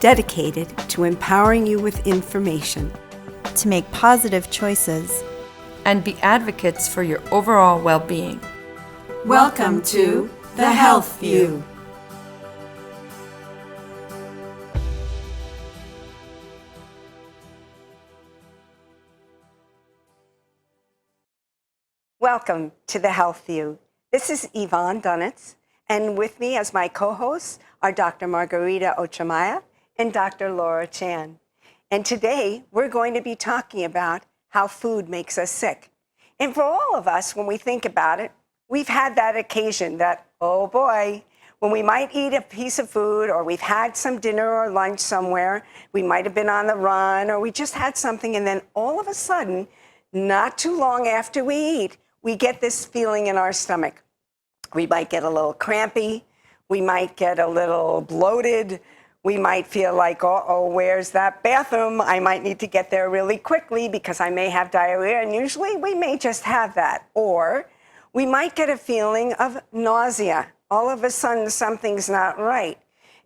dedicated to empowering you with information to make positive choices and be advocates for your overall well-being. Welcome to The Health View. Welcome to The Health View. This is Yvonne Dunitz, and with me as my co-hosts are Dr. Margarita Ochemaya and Dr. Laura Chan. And today we're going to be talking about how food makes us sick. And for all of us, when we think about it, we've had that occasion that, oh boy, when we might eat a piece of food, or we've had some dinner or lunch somewhere, we might have been on the run, or we just had something, and then all of a sudden, not too long after we eat, we get this feeling in our stomach. We might get a little crampy, we might get a little bloated, we might feel like, oh, where's that bathroom? I might need to get there really quickly because I may have diarrhea, and usually we may just have that. Or we might get a feeling of nausea. All of a sudden, something's not right.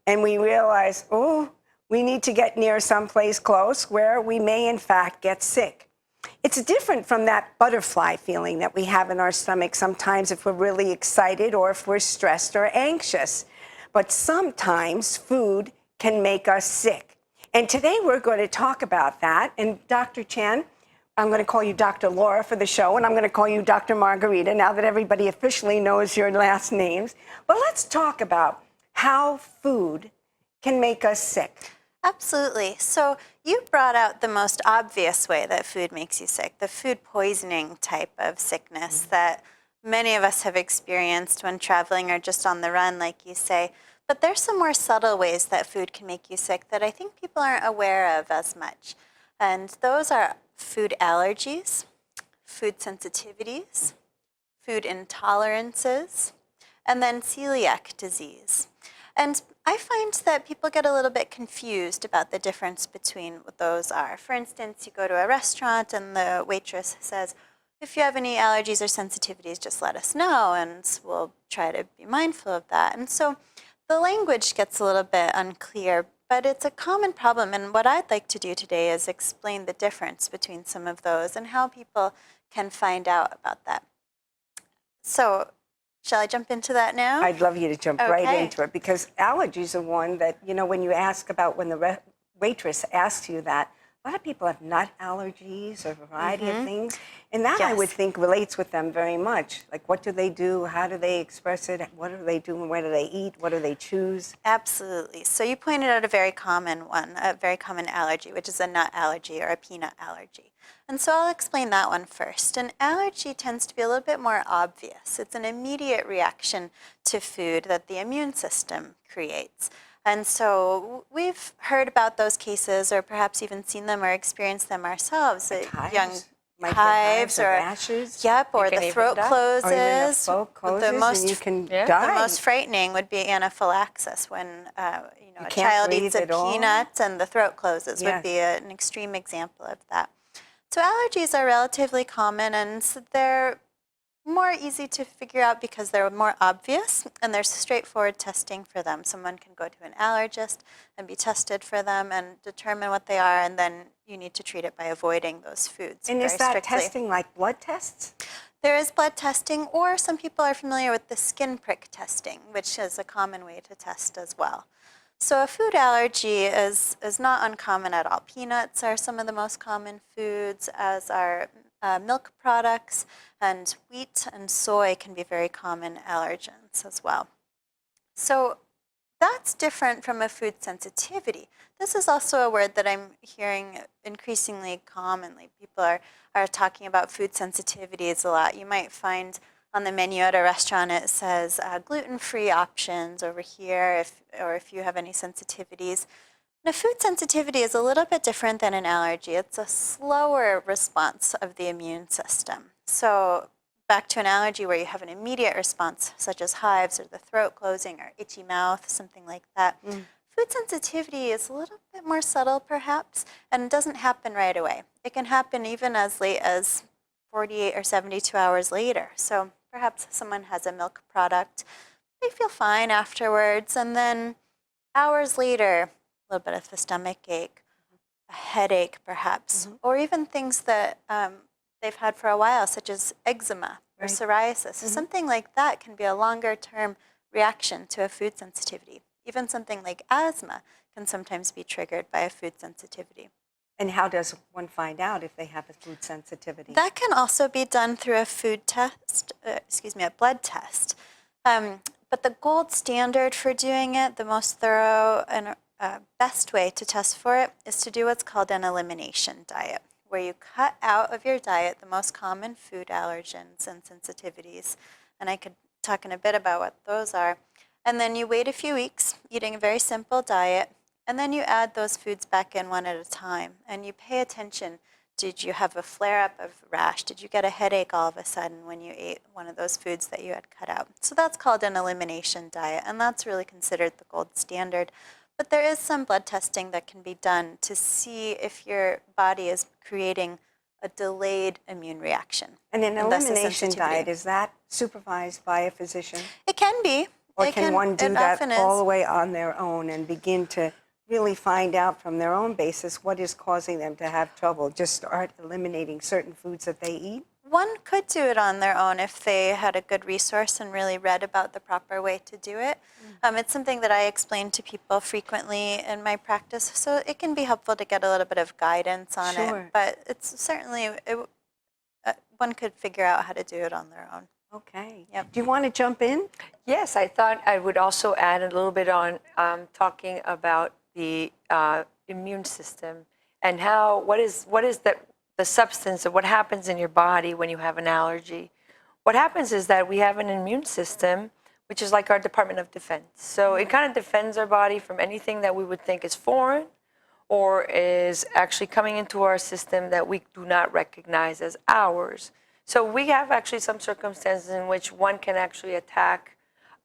And we realize, oh, we need to get near someplace close where we may, in fact, get sick. It's different from that butterfly feeling that we have in our stomach sometimes if we're really excited or if we're stressed or anxious. But sometimes food can make us sick. And today we're going to talk about that. And Dr. Chan, I'm going to call you Dr. Laura for the show, and I'm going to call you Dr. Margarita now that everybody officially knows your last names. But let's talk about how food can make us sick. Absolutely. So you brought out the most obvious way that food makes you sick, the food poisoning type of sickness that many of us have experienced when traveling or just on the run, like you say. But there's some more subtle ways that food can make you sick that I think people aren't aware of as much. And those are food allergies, food sensitivities, food intolerances, and then celiac disease. And I find that people get a little bit confused about the difference between what those are. For instance, you go to a restaurant and the waitress says, if you have any allergies or sensitivities, just let us know, and we'll try to be mindful of that. And so the language gets a little bit unclear, but it's a common problem. And what I'd like to do today is explain the difference between some of those and how people can find out about that. So shall I jump into that now? I'd love you to jump right into it, because allergies are one that, you know, when you ask about, when the waitress asks you that, a lot of people have nut allergies or a variety of things. And that, I would think, relates with them very much. Like, what do they do? How do they express it? What do they do? Where do they eat? What do they choose? Absolutely. So you pointed out a very common one, a very common allergy, which is a nut allergy or a peanut allergy. And so I'll explain that one first. An allergy tends to be a little bit more obvious. It's an immediate reaction to food that the immune system creates. And so we've heard about those cases, or perhaps even seen them or experienced them ourselves. Like young hives or rashes. Yep, or the throat closes. Or even the throat closes, and you can die. The most frightening would be anaphylaxis, when a child eats a peanut and the throat closes. Would be an extreme example of that. So allergies are relatively common, and so they're more easy to figure out because they're more obvious, and there's straightforward testing for them. Someone can go to an allergist and be tested for them and determine what they are, and then you need to treat it by avoiding those foods. And is that testing like blood tests? There is blood testing, or some people are familiar with the skin prick testing, which is a common way to test as well. So a food allergy is not uncommon at all. Peanuts are some of the most common foods, as are milk products, and wheat and soy can be very common allergens as well. So that's different from a food sensitivity. This is also a word that I'm hearing increasingly commonly. People are talking about food sensitivities a lot. You might find on the menu at a restaurant it says gluten-free options over here, or if you have any sensitivities. And a food sensitivity is a little bit different than an allergy. It's a slower response of the immune system. So back to an allergy where you have an immediate response, such as hives or the throat closing or itchy mouth, something like that. Food sensitivity is a little bit more subtle, perhaps, and doesn't happen right away. It can happen even as late as 48 or 72 hours later. So perhaps someone has a milk product, they feel fine afterwards, and then hours later, little bit of a stomach ache, a headache perhaps, or even things that they've had for a while, such as eczema or psoriasis. So something like that can be a longer-term reaction to a food sensitivity. Even something like asthma can sometimes be triggered by a food sensitivity. And how does one find out if they have a food sensitivity? That can also be done through a food test, a blood test. But the gold standard for doing it, the most thorough and best way to test for it, is to do what's called an elimination diet, where you cut out of your diet the most common food allergens and sensitivities. And I could talk in a bit about what those are. And then you wait a few weeks, eating a very simple diet, and then you add those foods back in one at a time. And you pay attention. Did you have a flare-up of rash? Did you get a headache all of a sudden when you ate one of those foods that you had cut out? So that's called an elimination diet, and that's really considered the gold standard. But there is some blood testing that can be done to see if your body is creating a delayed immune reaction. And an elimination diet, is that supervised by a physician? It can be. Or can one do that all the way on their own and begin to really find out from their own basis what is causing them to have trouble? Just start eliminating certain foods that they eat? One could do it on their own if they had a good resource and really read about the proper way to do it. It's something that I explain to people frequently in my practice, so it can be helpful to get a little bit of guidance on it. But it's certainly, one could figure out how to do it on their own. Okay. Yep. Do you want to jump in? Yes, I thought I would also add a little bit on talking about the immune system and how what is the substance of what happens in your body when you have an allergy. What happens is that we have an immune system, which is like our Department of Defense. So it kind of defends our body from anything that we would think is foreign or is actually coming into our system that we do not recognize as ours. So we have actually some circumstances in which one can actually attack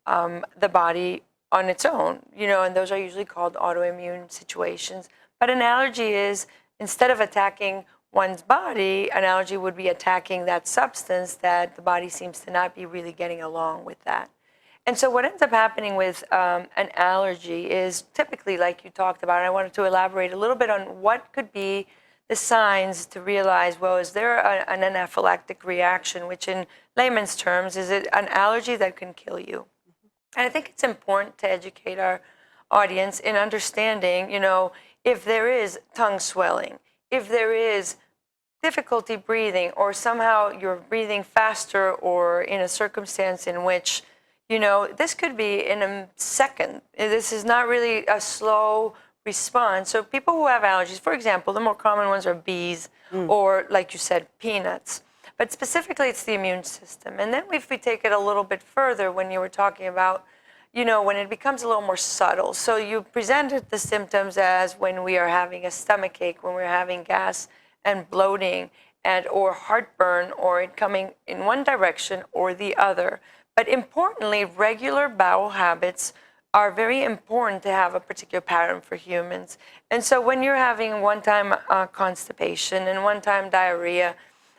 the body on its own, and those are usually called autoimmune situations. But an allergy is, instead of attacking one's body, an allergy would be attacking that substance that the body seems to not be really getting along with that. And so what ends up happening with an allergy is typically, like you talked about, and I wanted to elaborate a little bit on what could be the signs to realize, well, is there an anaphylactic reaction, which in layman's terms, is it an allergy that can kill you? And I think it's important to educate our audience in understanding, if there is tongue swelling, if there is difficulty breathing, or somehow you're breathing faster, or in a circumstance in which, this could be in a second. This is not really a slow response. So people who have allergies, for example, the more common ones are bees or, like you said, peanuts. But specifically, it's the immune system. And then if we take it a little bit further, when you were talking about, when it becomes a little more subtle. So you presented the symptoms as when we are having a stomach ache, when we're having gas and bloating or heartburn, or it coming in one direction or the other. But importantly, regular bowel habits are very important to have a particular pattern for humans. And so when you're having one-time constipation and one-time diarrhea,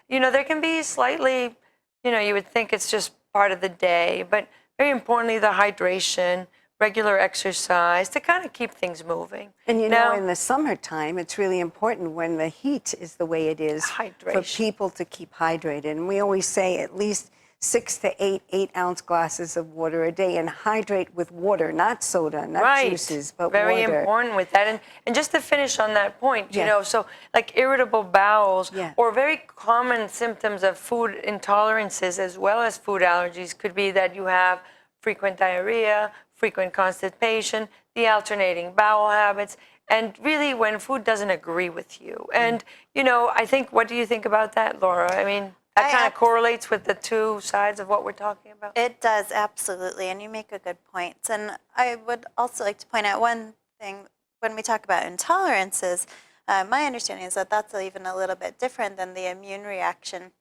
there can be slightly, you would think it's just part of the day, but very importantly, the hydration, regular exercise to kind of keep things moving. And in the summertime, it's really important when the heat is the way it is for people to keep hydrated. And we always say at least 6 to 8 8-ounce glasses of water a day, and hydrate with water, not soda, not juices, but very water. Very important with that. And just to finish on that point, so like irritable bowels or very common symptoms of food intolerances as well as food allergies could be that you have frequent diarrhea, frequent constipation, the alternating bowel habits, and really when food doesn't agree with you. And, I think, what do you think about that, Laura? I mean, that kind of correlates with the two sides of what we're talking about. It does, absolutely, and you make a good point. And I would also like to point out one thing when we talk about intolerances. My understanding is that that's even a little bit different than the immune reaction.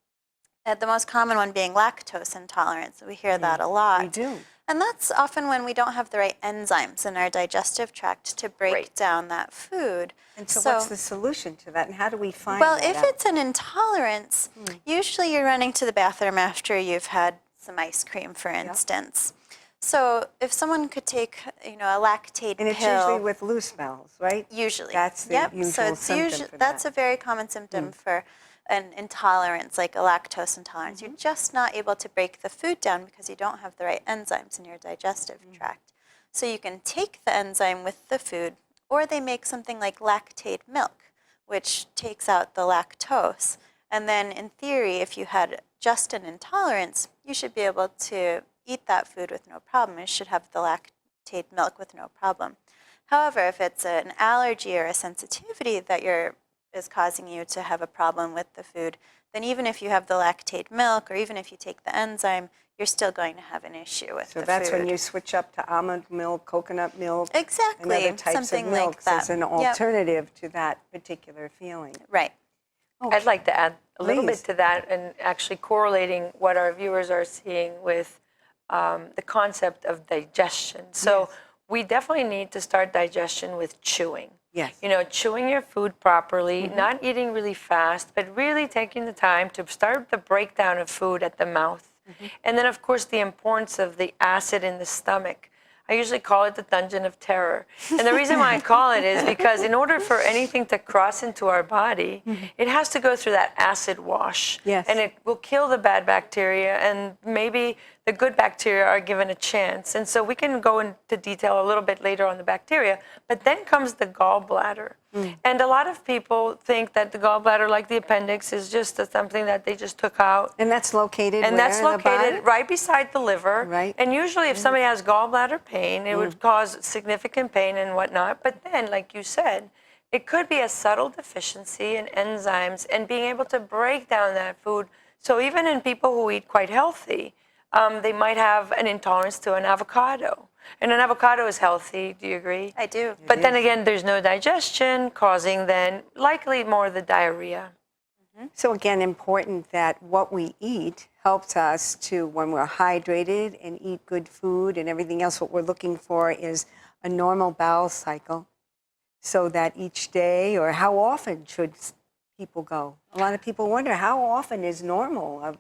The most common one being lactose intolerance. We hear that a lot. We do. And that's often when we don't have the right enzymes in our digestive tract to break down that food. And so what's the solution to that, and how do we find that Well, if out? it's an intolerance, usually you're running to the bathroom after you've had some ice cream, for instance. So if someone could take, a lactate And it's pill, usually with loose bowels, right? usually. That's the Yep. usual So it's symptom for that's that. a very common symptom for an intolerance, like a lactose intolerance. You're just not able to break the food down because you don't have the right enzymes in your digestive tract. So you can take the enzyme with the food, or they make something like lactate milk, which takes out the lactose. And then in theory, if you had just an intolerance, you should be able to eat that food with no problem. You should have the lactate milk with no problem. However, if it's an allergy or a sensitivity that is causing you to have a problem with the food, then even if you have the lactate milk or even if you take the enzyme, you're still going to have an issue with the food. So that's when you switch up to almond milk, coconut milk, Exactly, and other types something of like milks that. as an Yep. alternative to that particular feeling. Right. I'd like to add a little bit Please. to that, and actually correlating what our viewers are seeing with the concept of digestion. So we definitely need to start digestion with chewing. Yes. Chewing your food properly, not eating really fast, but really taking the time to start the breakdown of food at the mouth. And then, of course, the importance of the acid in the stomach. I usually call it the dungeon of terror. And the reason why I call it is because in order for anything to cross into our body, it has to go through that acid wash. Yes. And it will kill the bad bacteria, and maybe the good bacteria are given a chance. And so we can go into detail a little bit later on the bacteria, but then comes the gallbladder. And a lot of people think that the gallbladder, like the appendix, is just something that they just took out. And that's located And where that's in the body? located right beside the liver. Right. And usually if somebody has gallbladder pain, it would cause significant pain and whatnot. But then, like you said, it could be a subtle deficiency in enzymes and being able to break down that food. So even in people who eat quite healthy, they might have an intolerance to an avocado. And an avocado is healthy, do you agree? I do. But then again, there's no digestion, causing then likely more the diarrhea. So again, important that what we eat helps us to, when we're hydrated and eat good food and everything else, what we're looking for is a normal bowel cycle, so that each day, or how often should people go? A lot of people wonder, how often is normal?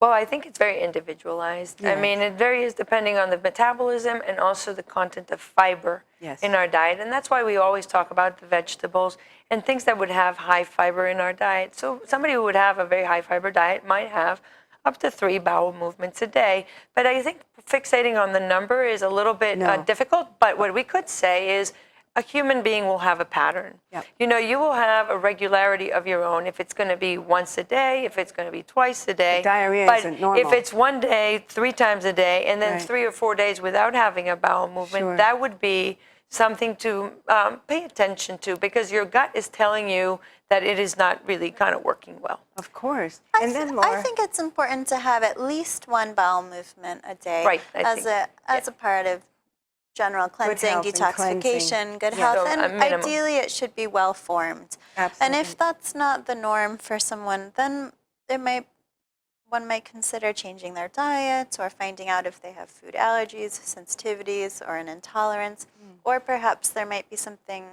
Well, I think it's very individualized. I mean, it varies depending on the metabolism and also the content of fiber in our diet. And that's why we always talk about the vegetables and things that would have high fiber in our diet. So somebody who would have a very high fiber diet might have up to 3 bowel movements a day. But I think fixating on the number is a little bit difficult. But what we could say is a human being will have a pattern. Yep. You will have a regularity of your own. If it's going to be once a day, if it's going to be twice a day. The diarrhea but isn't normal. if it's one day, 3 times a day, and then Right. 3 or 4 days without having a bowel movement, Sure. that would be something to pay attention to, because your gut is telling you that it is not really kind of working well. Of course. I And then, Laura, I think it's important to have at least one bowel movement a day, Right, I as think, a part of general cleansing, health and detoxification, cleansing. good Yeah. health, So, a and minimum. ideally it should be well formed. And Absolutely. if that's not the norm for someone, then one might consider changing their diet or finding out if they have food allergies, sensitivities, or an intolerance, or perhaps there might be something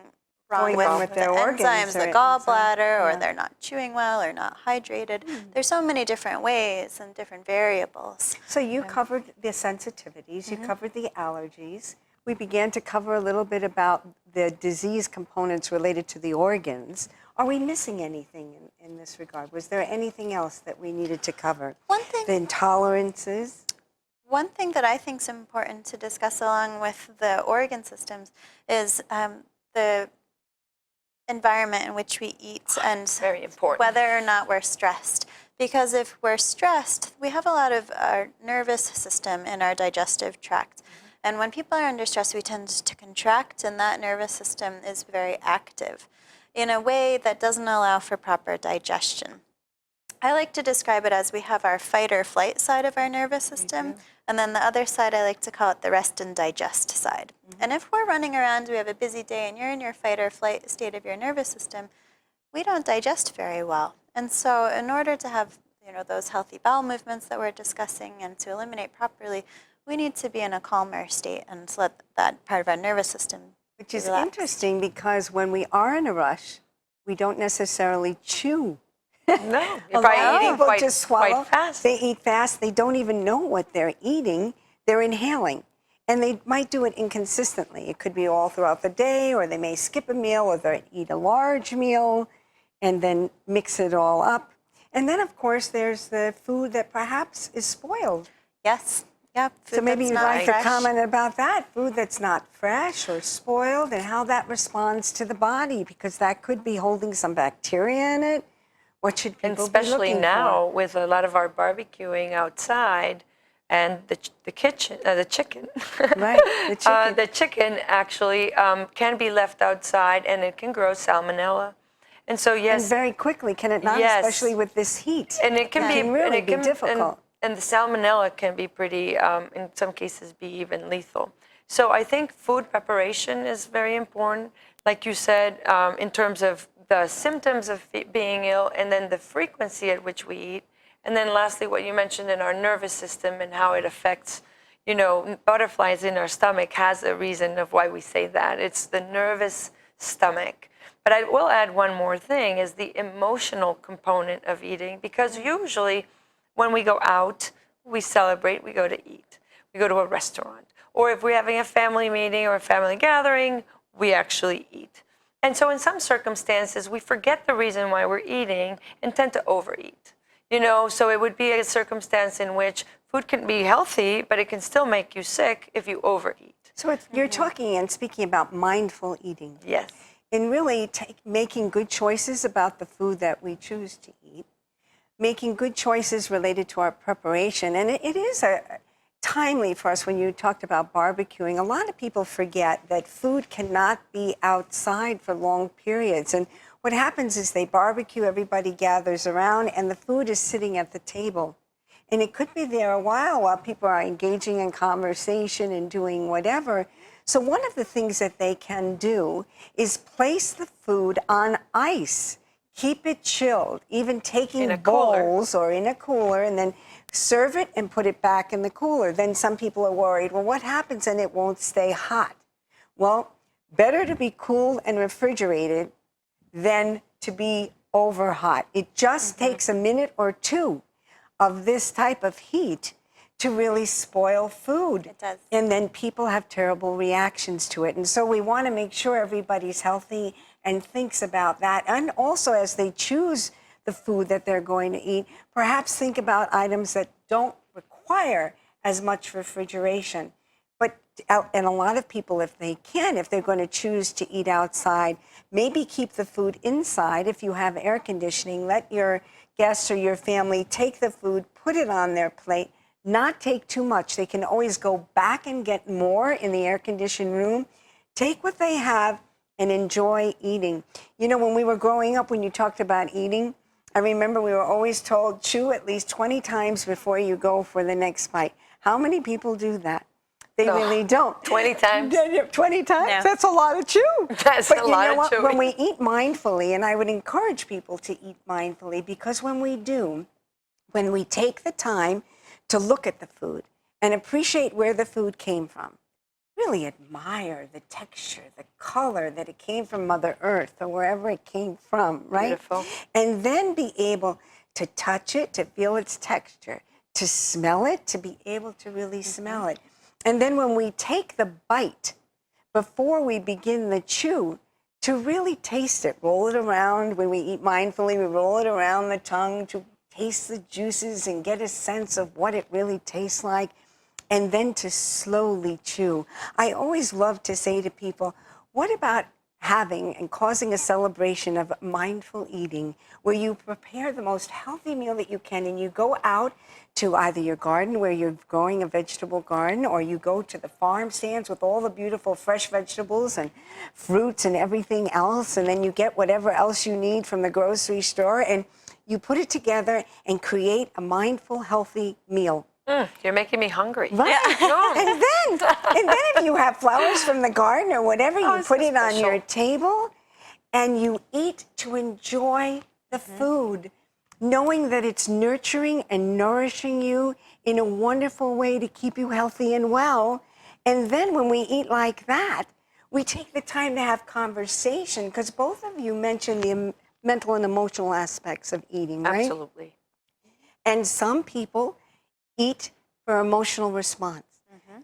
wrong Going on with with the their organs enzymes, or the gallbladder, or yeah. they're not chewing well or not hydrated. There's so many different ways and different variables. So you covered the sensitivities, you covered the allergies. We began to cover a little bit about the disease components related to the organs. Are we missing anything in this regard? Was there anything else that we needed to cover? One thing The intolerances? One thing that I think is important to discuss along with the organ systems is the environment in which we eat and Very important. whether or not we're stressed. Because if we're stressed, we have a lot of our nervous system in our digestive tract. And when people are under stress, we tend to contract, and that nervous system is very active in a way that doesn't allow for proper digestion. I like to describe it as we have our fight or flight side of our nervous system, and then the other side I like to call it the rest and digest side. And if we're running around, we have a busy day, and you're in your fight or flight state of your nervous system, we don't digest very well. And so in order to have those healthy bowel movements that we're discussing and to eliminate properly, we need to be in a calmer state and to let that part of our nervous system Which is relax. interesting, because when we are in a rush, we don't necessarily chew. No, A you're lot of probably eating people quite, just swallow. quite fast. They eat fast. They don't even know what they're eating. they're inhaling. And they might do it inconsistently. It could be all throughout the day, or they may skip a meal, or they eat a large meal and then mix it all up. And then, of course, there's the food that perhaps is spoiled. Yes. Yep. So maybe you'd like fresh. to comment about that, food that's not fresh or spoiled, and how that responds to the body, because that could be holding some bacteria in it. What should people And especially be looking now for? with a lot of our barbecuing outside, and the chicken. Right, the chicken. The chicken actually can be left outside, and it can grow salmonella. And so, yes. And very quickly, can it not? Yes. Especially with this heat. And it can be really and it be can, difficult. And the salmonella can be pretty, in some cases, be even lethal. So I think food preparation is very important, like you said, in terms of the symptoms of being ill, and then the frequency at which we eat. And then lastly, what you mentioned in our nervous system and how it affects, butterflies in our stomach has a reason of why we say that. It's the nervous stomach. But I will add one more thing, is the emotional component of eating, because usually when we go out, we celebrate, we go to eat. We go to a restaurant. Or if we're having a family meeting or a family gathering, we actually eat. And so in some circumstances, we forget the reason why we're eating and tend to overeat. So it would be a circumstance in which food can be healthy, but it can still make you sick if you overeat. So you're talking and speaking about mindful eating. Yes. And really making good choices about the food that we choose to eat, making good choices related to our preparation. And it is timely for us when you talked about barbecuing. A lot of people forget that food cannot be outside for long periods. And what happens is they barbecue, everybody gathers around, and the food is sitting at the table. And it could be there a while people are engaging in conversation and doing whatever. So one of the things that they can do is place the food on ice. Keep it chilled, even taking bowls or in a cooler, and then serve it and put it back in the cooler. Then some people are worried, well, what happens and it won't stay hot? Well, better to be cool and refrigerated than to be over hot. It just takes a minute or two of this type of heat to really spoil food. It does. And then people have terrible reactions to it. And so we want to make sure everybody's healthy and thinks about that. And also, as they choose the food that they're going to eat, perhaps think about items that don't require as much refrigeration. And a lot of people, if they're going to choose to eat outside, maybe keep the food inside. If you have air conditioning, let your guests or your family take the food, put it on their plate, not take too much. They can always go back and get more in the air-conditioned room. Take what they have and enjoy eating. When we were growing up, when you talked about eating, I remember we were always told, chew at least 20 times before you go for the next bite. How many people do that? They really don't. 20 times? 20 times? No. That's a lot of chew. That's a lot of chewing. When we eat mindfully, and I would encourage people to eat mindfully, because when we take the time to look at the food and appreciate where the food came from, really admire the texture, the color that it came from Mother Earth or wherever it came from, right? Beautiful. And then be able to touch it, to feel its texture, to smell it, to be able to really smell it. And then when we take the bite, before we begin the chew, to really taste it, roll it around. When we eat mindfully, we roll it around the tongue to taste the juices and get a sense of what it really tastes like, and then to slowly chew. I always love to say to people, what about having and causing a celebration of mindful eating, where you prepare the most healthy meal that you can, and you go out to either your garden where you're growing a vegetable garden, or you go to the farm stands with all the beautiful fresh vegetables and fruits and everything else, and then you get whatever else you need from the grocery store, and you put it together and create a mindful, healthy meal. You're making me hungry. Right. And then if you have flowers from the garden or whatever, you put it on your table and you eat to enjoy the food, knowing that it's nurturing and nourishing you in a wonderful way to keep you healthy and well. And then when we eat like that, we take the time to have conversation, because both of you mentioned the mental and emotional aspects of eating, right? Absolutely. And some people eat for emotional response.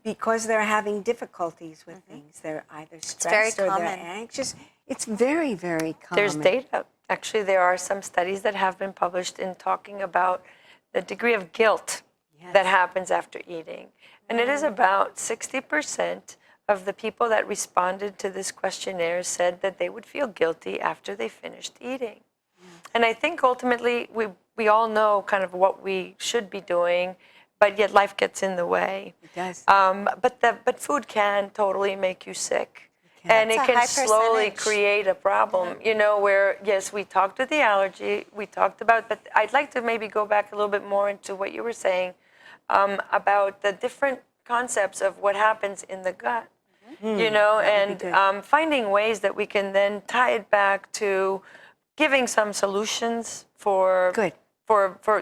because they're having difficulties with things. They're either stressed very or they're common. anxious. It's very, very common. There's data. Actually, there are some studies that have been published in talking about the degree of guilt that happens after eating. And it is about 60% of the people that responded to this questionnaire said that they would feel guilty after they finished eating. And I think ultimately we all know kind of what we should be doing, but yet life gets in the way. It does. But food can totally make you sick. And It's it a can high slowly percentage. create a problem, you know, where, yes, we talked to the allergy, we talked about, but I'd like to maybe go back a little bit more into what you were saying about the different concepts of what happens in the gut, you know, and finding ways that we can then tie it back to giving some solutions for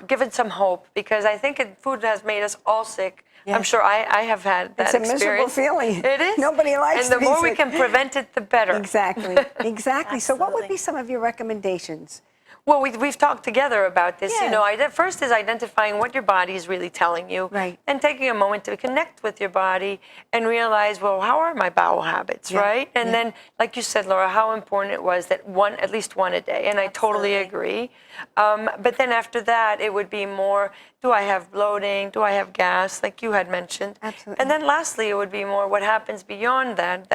giving some hope, because I think food has made us all sick. Yes. I'm sure I have had that It's a miserable experience. feeling. It is. Nobody likes and the to be more we sick. can prevent it, the better. Exactly, exactly. So what would be some of your recommendations? Well, we've talked together about this. Yeah. You know, first is identifying what your body is really telling you. Right. And taking a moment to connect with your body and realize, well, how are my bowel habits, right? And then, like you said, Laura, how important it was that at least one a day. And I totally agree. But then after that, it would be more, do I have bloating? Do I have gas? Like you had mentioned. Absolutely. And then lastly, it would be more what happens beyond that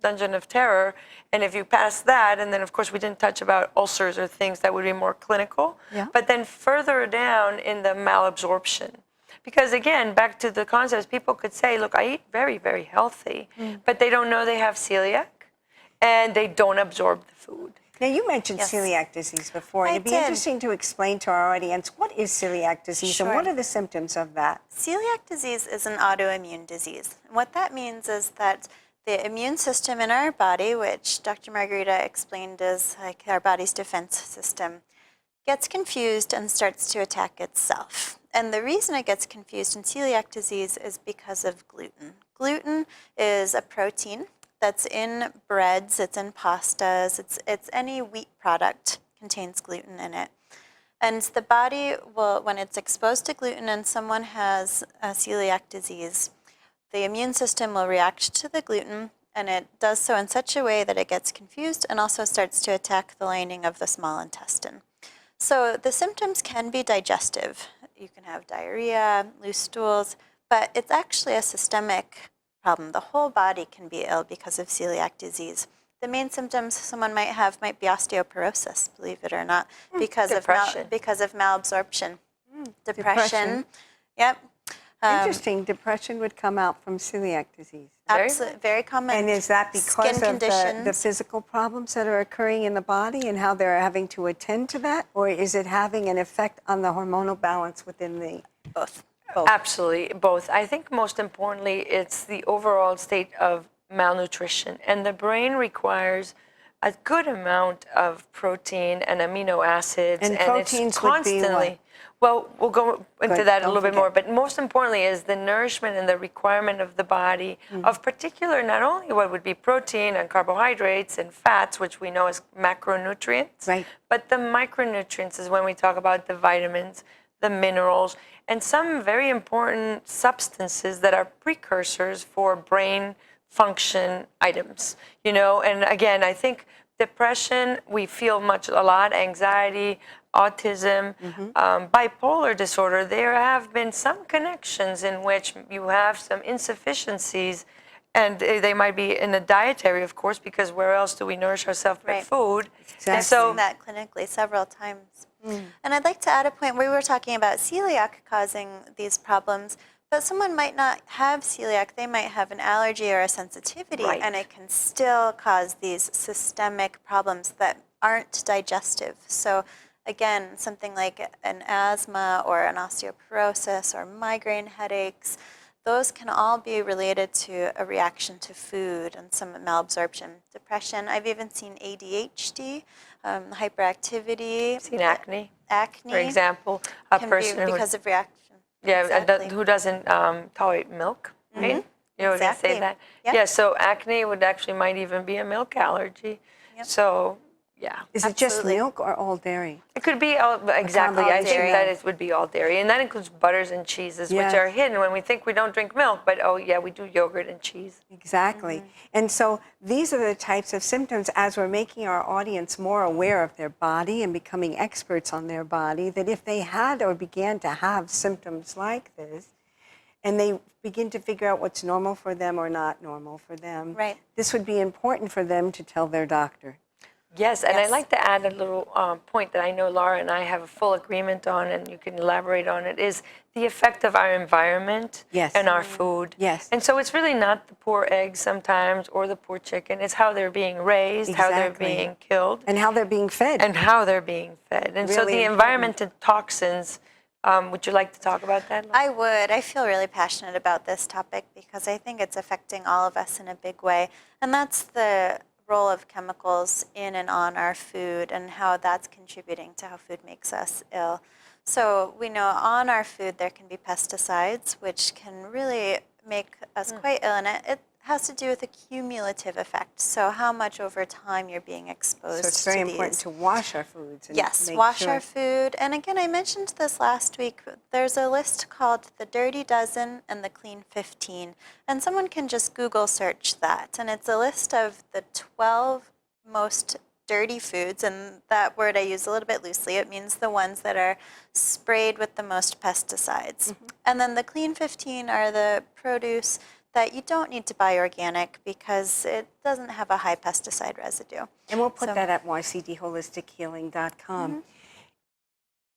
dungeon of terror. And if you pass that, and then of course we didn't touch about ulcers or things that would be more clinical, but then further down in the malabsorption. Because again, back to the concepts, people could say, look, I eat very, very healthy, but they don't know they have celiac and they don't absorb the food. Now, you mentioned celiac disease before, and it'd be interesting to explain to our audience, what is celiac disease and what are the symptoms of that? Celiac disease is an autoimmune disease. And what that means is that the immune system in our body, which Dr. Margarita explained is like our body's defense system, gets confused and starts to attack itself. And the reason it gets confused in celiac disease is because of gluten. Gluten is a protein that's in breads, it's in pastas, it's any wheat product contains gluten in it. And the body will, when it's exposed to gluten and someone has a celiac disease, the immune system will react to the gluten, and it does so in such a way that it gets confused and also starts to attack the lining of the small intestine. So the symptoms can be digestive. You can have diarrhea, loose stools, but it's actually a systemic problem. The whole body can be ill because of celiac disease. The main symptoms someone might have might be osteoporosis, believe it or not, because of malabsorption. Depression. Yep. Interesting. Depression would come out from celiac disease. Absolutely, very common. And is that because of the physical problems that are occurring in the body and how they're having to attend to that? Or is it having an effect on the hormonal balance within the... Both. Absolutely, both. I think most importantly, it's the overall state of malnutrition. And the brain requires a good amount of protein and amino acids. And proteins it's constantly, would be what? Well, we'll go into that a little bit more, forget. but most importantly is the nourishment and the requirement of the body of particular, not only what would be protein and carbohydrates and fats, which we know as macronutrients, Right. but the micronutrients is when we talk about the vitamins, the minerals, and some very important substances that are precursors for brain function items, you know. And again, I think depression, we feel a lot, anxiety, autism, bipolar disorder, there have been some connections in which you have some insufficiencies, and they might be in the dietary, of course, because where else do we nourish ourselves but food? Exactly. I've seen that clinically several times. And I'd like to add a point where we were talking about celiac causing these problems, but someone might not have celiac. They might have an allergy or a sensitivity, and it can still cause these systemic problems that aren't digestive. So again, something like an asthma or an osteoporosis or migraine headaches, those can all be related to a reaction to food and some malabsorption. Depression, I've even seen ADHD, hyperactivity. I've seen acne. Acne, for example, a can person be because of reaction. who doesn't tolerate milk, right? You know, Exactly. they say that. Yep. Yeah, so acne would actually might even be a milk allergy. So Yeah. Is it just Absolutely. milk or all dairy? It could be exactly. I think dairy. that it would be all dairy, and that includes butters and cheeses, Yes. which are hidden when we think we don't drink milk. But oh yeah, we do yogurt and cheese. Exactly. And so these are the types of symptoms, as we're making our audience more aware of their body and becoming experts on their body, that if they had or began to have symptoms like this, and they begin to figure out what's normal for them or not normal for them, Right. this would be important for them to tell their doctor. Yes, and Yes. I'd like to add a little point that I know Laura and I have a full agreement on, and you can elaborate on it, is the effect of our environment Yes. and our food. Yes. And so it's really not the poor eggs sometimes or the poor chicken. It's how they're being raised, how they're Exactly. being killed, And how they're being fed. and how they're being fed. And so Really the important. environment and toxins, would you like to talk about that, Laura? I would. I feel really passionate about this topic because I think it's affecting all of us in a big way. And that's the role of chemicals in and on our food and how that's contributing to how food makes us ill. So we know on our food there can be pesticides, which can really make us quite ill. And it has to do with a cumulative effect. So how much over time you're being exposed So it's very to important these. to wash our foods. And Yes, make wash sure. our food. And again, I mentioned this last week. There's a list called the Dirty Dozen and the Clean 15. And someone can just Google search that. And it's a list of the 12 most dirty foods. And that word I use a little bit loosely. It means the ones that are sprayed with the most pesticides. And then the Clean 15 are the produce that you don't need to buy organic because it doesn't have a high pesticide residue. And we'll put So- that at ycdholistichealing.com.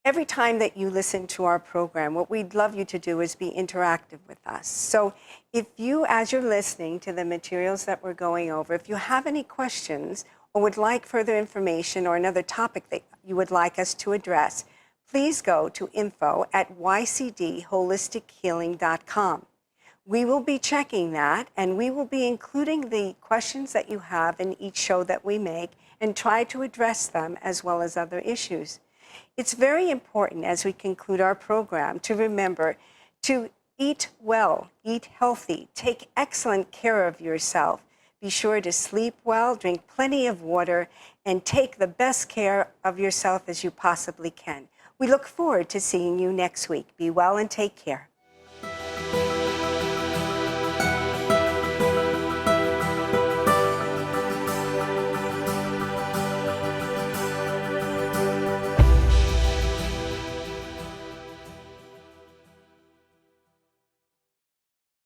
Every time that you listen to our program, what we'd love you to do is be interactive with us. So if you, as you're listening to the materials that we're going over, if you have any questions or would like further information or another topic that you would like us to address, please go to info@ycdholistichealing.com. We will be checking that, and we will be including the questions that you have in each show that we make and try to address them as well as other issues. It's very important as we conclude our program to remember to eat well, eat healthy, take excellent care of yourself. Be sure to sleep well, drink plenty of water, and take the best care of yourself as you possibly can. We look forward to seeing you next week. Be well and take care.